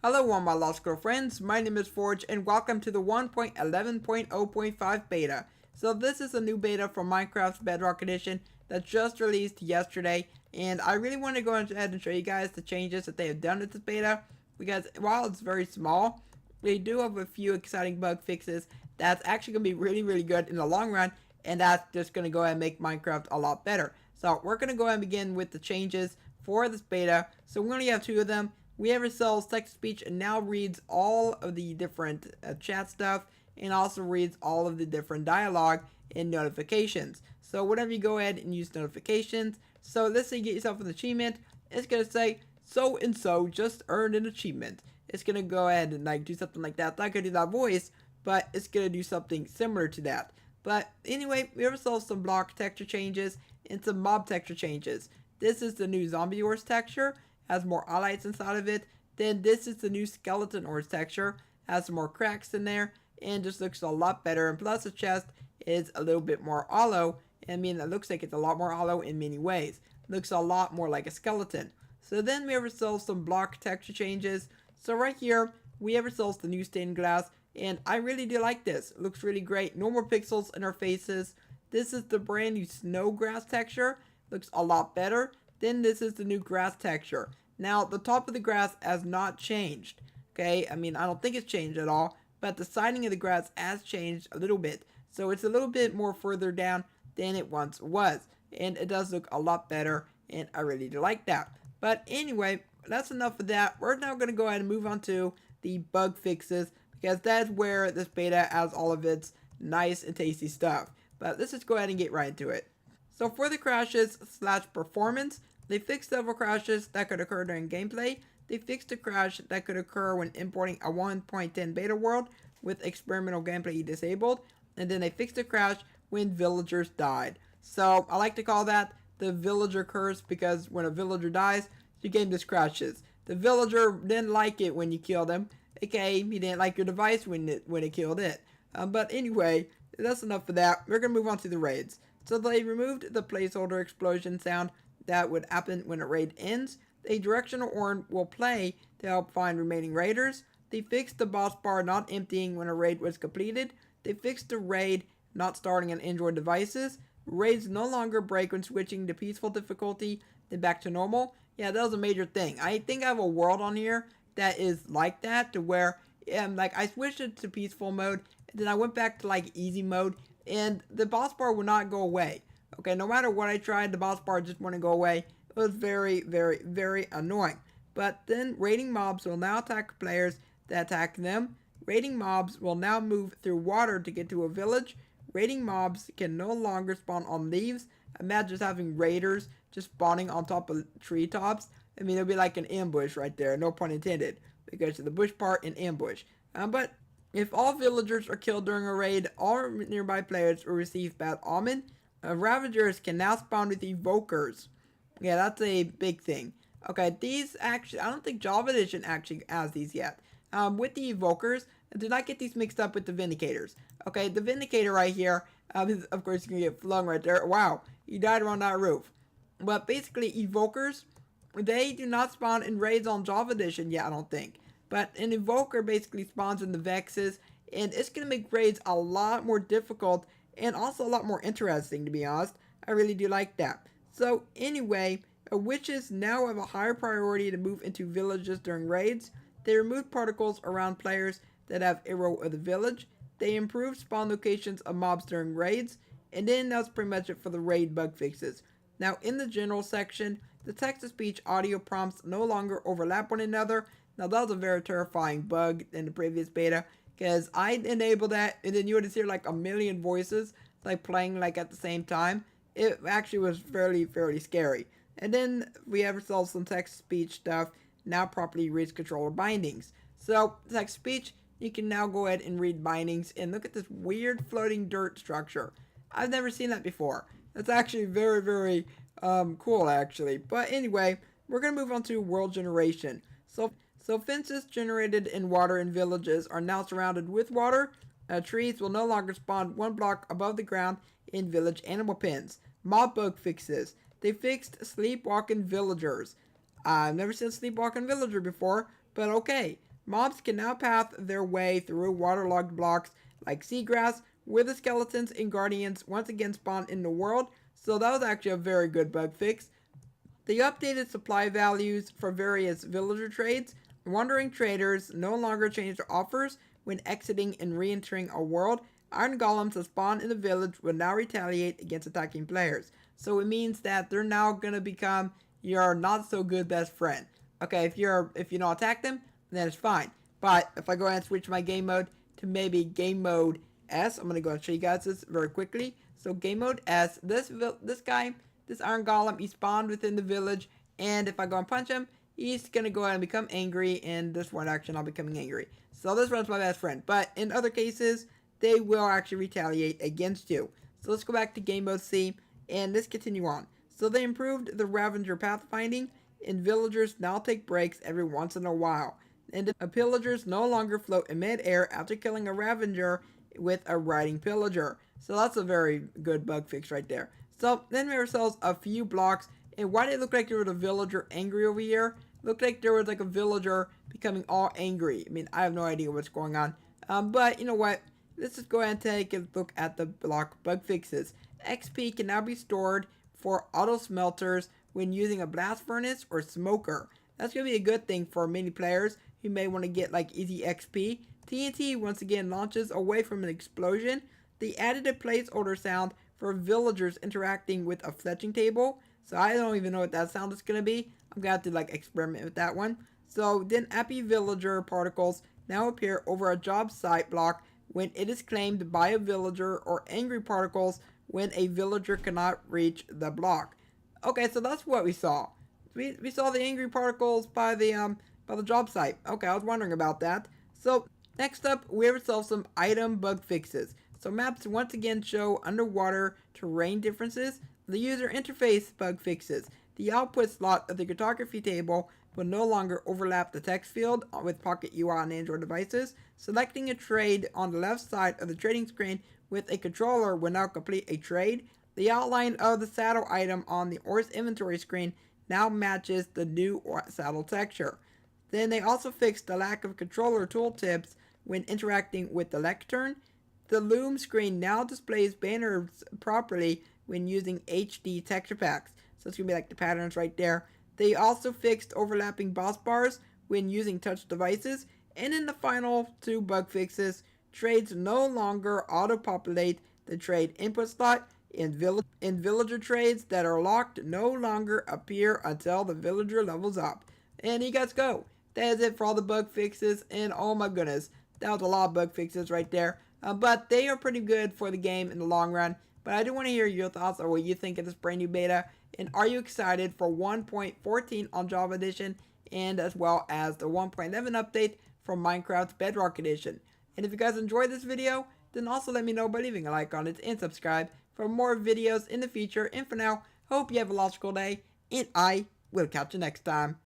Hello all my law school friends, my name is Forge and welcome to the 1.11.0.5 beta. So this is a new beta for Minecraft Bedrock Edition that just released yesterday, and I really want to go ahead and show you guys the changes that they have done with this beta, because while it's very small, they do have a few exciting bug fixes that's actually going to be really good in the long run, and that's just going to go ahead and make Minecraft a lot better. So we're going to go ahead and begin with the changes for this beta. So we only have two of them. We have ourselves text-to-speech and now reads all of the different chat stuff and also reads all of the different dialogue and notifications. So whenever you go ahead and use notifications, so let's say you get yourself an achievement, it's going to say so and so just earned an achievement. It's going to go ahead and like do something like that. It's not going to do that voice, but it's going to do something similar to that. But anyway, we have ourselves some block texture changes and some mob texture changes. This is the new zombie horse texture, has more highlights inside of it. Then this is the new skeleton horse texture, has some more cracks in there, and just looks a lot better. And plus the chest is a little bit more hollow. I mean, it looks like it's a lot more hollow in many ways. It looks a lot more like a skeleton. So then we have ourselves some block texture changes. So right here, we have ourselves the new stained glass, and I really do like this. It looks really great. No more pixels in our faces. This is the brand new snow grass texture. Looks a lot better. Then this is the new grass texture. Now, the top of the grass has not changed, okay? I mean, I don't think it's changed at all, but the siding of the grass has changed a little bit. So it's a little bit more further down than it once was, and it does look a lot better, and I really do like that. But anyway, that's enough of that. We're now going to go ahead and move on to the bug fixes, because that's where this beta has all of its nice and tasty stuff. But let's just go ahead and get right into it. So for the crashes / performance, they fixed several crashes that could occur during gameplay. They fixed a crash that could occur when importing a 1.10 beta world with experimental gameplay disabled. And then they fixed a crash when villagers died. So I like to call that the villager curse, because when a villager dies, your game just crashes. The villager didn't like it when you killed him, aka he didn't like your device when it killed it. But anyway, that's enough for that. We're going to move on to the raids. So they removed the placeholder explosion sound that would happen when a raid ends. A directional horn will play to help find remaining raiders. They fixed the boss bar not emptying when a raid was completed. They fixed the raid not starting on Android devices. Raids no longer break when switching to peaceful difficulty, then back to normal. Yeah, that was a major thing. I think I have a world on here that is like that, to where like I switched it to peaceful mode, and then I went back to like easy mode, and the boss bar would not go away. Okay, no matter what I tried, the boss bar just wouldn't go away. It was very annoying. But then raiding mobs will now attack players that attack them. Raiding mobs will now move through water to get to a village. Raiding mobs can no longer spawn on leaves. Imagine just having raiders just spawning on top of treetops. I mean, it'll be like an ambush right there. No pun intended. Because of the bush part and ambush. But if all villagers are killed during a raid, all nearby players will receive bad omen. Ravagers can now spawn with evokers. Yeah, that's a big thing. Okay, these actually, I don't think Java Edition actually has these yet. With the evokers, do not get these mixed up with the vindicators. Okay, the vindicator right here, of course, you can get flung right there. Wow, he died around that roof. But basically, evokers, they do not spawn in raids on Java Edition yet, I don't think. But an evoker basically spawns in the Vexes, and it's going to make raids a lot more difficult and also a lot more interesting, to be honest. I really do like that. So anyway, witches now have a higher priority to move into villages during raids. They remove particles around players that have arrow of the village. They improve spawn locations of mobs during raids. And then that's pretty much it for the raid bug fixes. Now in the general section, the text-to-speech audio prompts no longer overlap one another. Now that was a very terrifying bug in the previous beta, because I enabled that, and then you would just hear like a million voices like playing like at the same time. It actually was fairly scary. And then we have ourselves some text-to-speech stuff now properly reads controller bindings. So text-to-speech, you can now go ahead and read bindings, and look at this weird floating dirt structure. I've never seen that before. That's actually very cool actually. But anyway, we're gonna move on to world generation. So fences generated in water in villages are now surrounded with water. Trees will no longer spawn one block above the ground in village animal pens. Mob bug fixes. They fixed sleepwalking villagers. I've never seen a sleepwalking villager before, but okay. mobs can now path their way through waterlogged blocks like seagrass, where the skeletons and guardians once again spawn in the world. So that was actually a very good bug fix. They updated supply values for various villager trades. Wandering traders no longer change their offers when exiting and re-entering a world. Iron golems that spawn in the village will now retaliate against attacking players. So it means that they're now gonna become your not so good best friend. Okay, if you don't attack them, then it's fine. But if I go ahead and switch my game mode to maybe game mode S, I'm gonna go and show you guys this very quickly. So game mode S, this guy, this iron golem, he spawned within the village, and if I go and punch him, he's gonna go ahead and become angry, and this one action I'll becoming angry. So this one's my best friend. But in other cases, they will actually retaliate against you. So let's go back to game mode C, and let's continue on. So they improved the Ravager pathfinding, and villagers now take breaks every once in a while. And the pillagers no longer float in mid-air after killing a Ravager with a riding pillager. So that's a very good bug fix right there. So then we have ourselves a few blocks, and why did it look like there was a villager angry over here? It looked like there was like a villager becoming all angry. I mean, I have no idea what's going on. But you know what? Let's just go ahead and take a look at the block bug fixes. XP can now be stored for auto smelters when using a blast furnace or smoker. That's going to be a good thing for many players who may want to get like easy XP. TNT once again launches away from an explosion. They added a placeholder sound for villagers interacting with a fletching table. So I don't even know what that sound is going to be. I'm going to have to like experiment with that one. So then happy villager particles now appear over a job site block when it is claimed by a villager, or angry particles when a villager cannot reach the block. Okay, so that's what we saw. We saw the angry particles by the job site. Okay, I was wondering about that. So next up, we have ourselves some item bug fixes. So maps once again show underwater terrain differences. The user interface bug fixes. The output slot of the cartography table will no longer overlap the text field with Pocket UI on Android devices. Selecting a trade on the left side of the trading screen with a controller will now complete a trade. The outline of the saddle item on the Ores inventory screen now matches the new saddle texture. Then they also fixed the lack of controller tooltips when interacting with the lectern. The loom screen now displays banners properly when using HD texture packs. So it's going to be like the patterns right there. They also fixed overlapping boss bars when using touch devices. And in the final two bug fixes, trades no longer auto-populate the trade input slot. In villager trades that are locked no longer appear until the villager levels up. And you guys go. That is it for all the bug fixes. And oh my goodness, that was a lot of bug fixes right there. But they are pretty good for the game in the long run. But I do want to hear your thoughts on what you think of this brand new beta. And are you excited for 1.14 on Java Edition, and as well as the 1.11 update from Minecraft Bedrock Edition? And if you guys enjoyed this video, then also let me know by leaving a like on it and subscribe for more videos in the future. And for now, hope you have a logical day, and I will catch you next time.